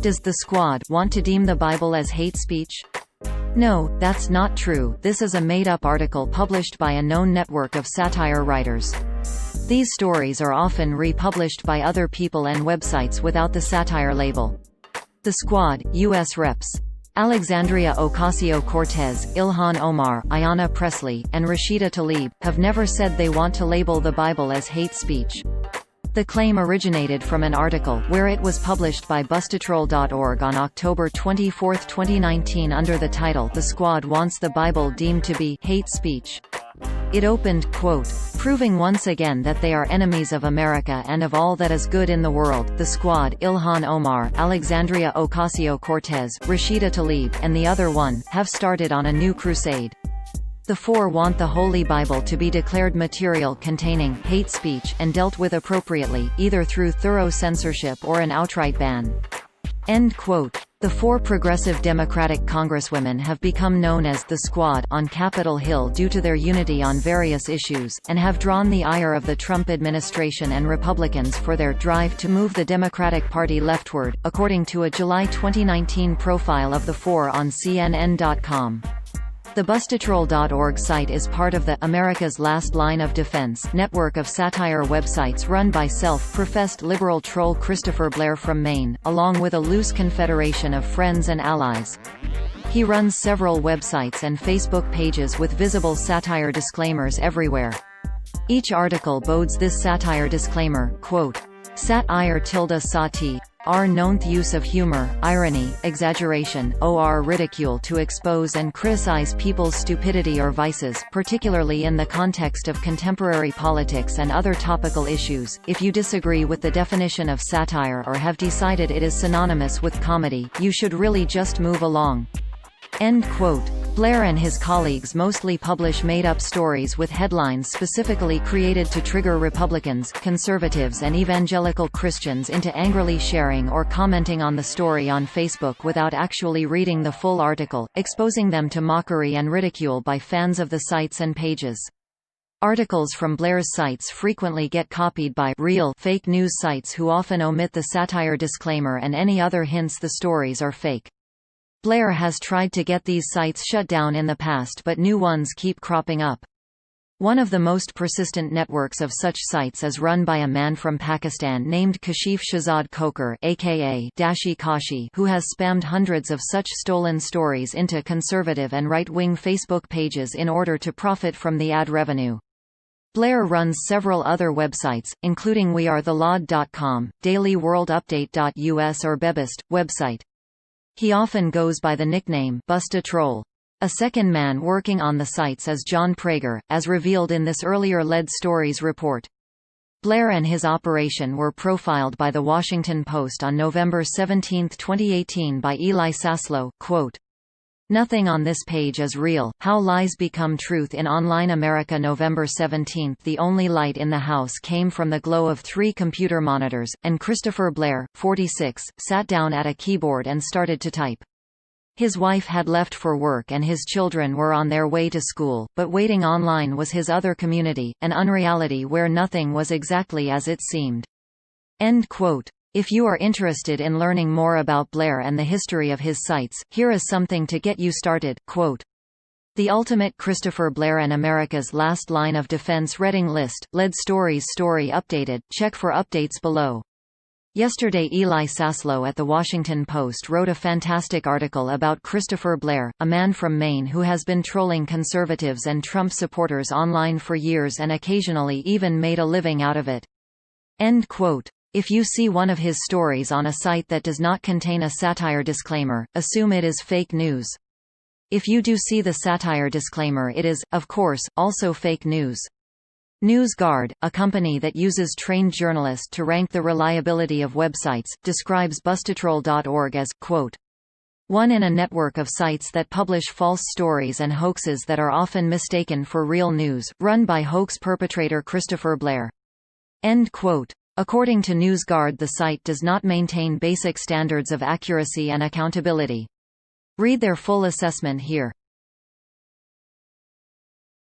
Does the Squad want to deem the Bible as hate speech? No, that's not true. This is a made-up article published by a known network of satire writers. These stories are often republished by other people and websites without the satire label. The Squad, U.S. Reps. Alexandria Ocasio-Cortez, Ilhan Omar, Ayanna Pressley, and Rashida Tlaib, have never said they want to label the Bible as hate speech. The claim originated from an article, where it was published by Bustatroll.org on October 24, 2019 under the title "The Squad Wants the Bible Deemed to be Hate Speech." It opened, quote, "Proving once again that they are enemies of America and of all that is good in the world, the Squad, Ilhan Omar, Alexandria Ocasio-Cortez, Rashida Tlaib, and the other one, have started on a new crusade. The four want the Holy Bible to be declared material containing hate speech and dealt with appropriately, either through thorough censorship or an outright ban." End quote. The four progressive Democratic congresswomen have become known as the Squad on Capitol Hill due to their unity on various issues, and have drawn the ire of the Trump administration and Republicans for their drive to move the Democratic Party leftward, according to a July 2019 profile of the four on CNN.com. The Bustatroll.org site is part of the America's Last Line of Defense network of satire websites run by self-professed liberal troll Christopher Blair from Maine, along with a loose confederation of friends and allies. He runs several websites and Facebook pages with visible satire disclaimers everywhere. Each article bodes this satire disclaimer, quote, "Satire tilde sati. Our knownth use of humor, irony, exaggeration, or ridicule to expose and criticize people's stupidity or vices, particularly in the context of contemporary politics and other topical issues. If you disagree with the definition of satire or have decided it is synonymous with comedy, you should really just move along." End quote. Blair and his colleagues mostly publish made-up stories with headlines specifically created to trigger Republicans, conservatives and evangelical Christians into angrily sharing or commenting on the story on Facebook without actually reading the full article, exposing them to mockery and ridicule by fans of the sites and pages. Articles from Blair's sites frequently get copied by real fake news sites who often omit the satire disclaimer and any other hints the stories are fake. Blair has tried to get these sites shut down in the past, but new ones keep cropping up. One of the most persistent networks of such sites is run by a man from Pakistan named Kashif Shahzad Khokhar, aka Dashi Kashi, who has spammed hundreds of such stolen stories into conservative and right-wing Facebook pages in order to profit from the ad revenue. Blair runs several other websites, including wearethelawd.com, dailyworldupdate.us or Bebist website. He often goes by the nickname Bustatroll. A second man working on the sites is John Prager, as revealed in this earlier Lead Stories report. Blair and his operation were profiled by The Washington Post on November 17, 2018 by Eli Saslow, quote, "Nothing on this page is real. How lies become truth in online America." November 17. The only light in the house came from the glow of 3 computer monitors, and Christopher Blair, 46, sat down at a keyboard and started to type. His wife had left for work and his children were on their way to school, but waiting online was his other community, an unreality where nothing was exactly as it seemed. End quote. If you are interested in learning more about Blair and the history of his sites, here is something to get you started, quote, "The Ultimate Christopher Blair and America's Last Line of Defense Reading List, Lead Stories Story Updated, check for updates below." Yesterday Eli Saslow at The Washington Post wrote a fantastic article about Christopher Blair, a man from Maine who has been trolling conservatives and Trump supporters online for years and occasionally even made a living out of it. End quote. If you see one of his stories on a site that does not contain a satire disclaimer, assume it is fake news. If you do see the satire disclaimer, it is, of course, also fake news. NewsGuard, a company that uses trained journalists to rank the reliability of websites, describes Bustatroll.org as, quote, "one in a network of sites that publish false stories and hoaxes that are often mistaken for real news, run by hoax perpetrator Christopher Blair." End quote. According to NewsGuard, the site does not maintain basic standards of accuracy and accountability. Read their full assessment here.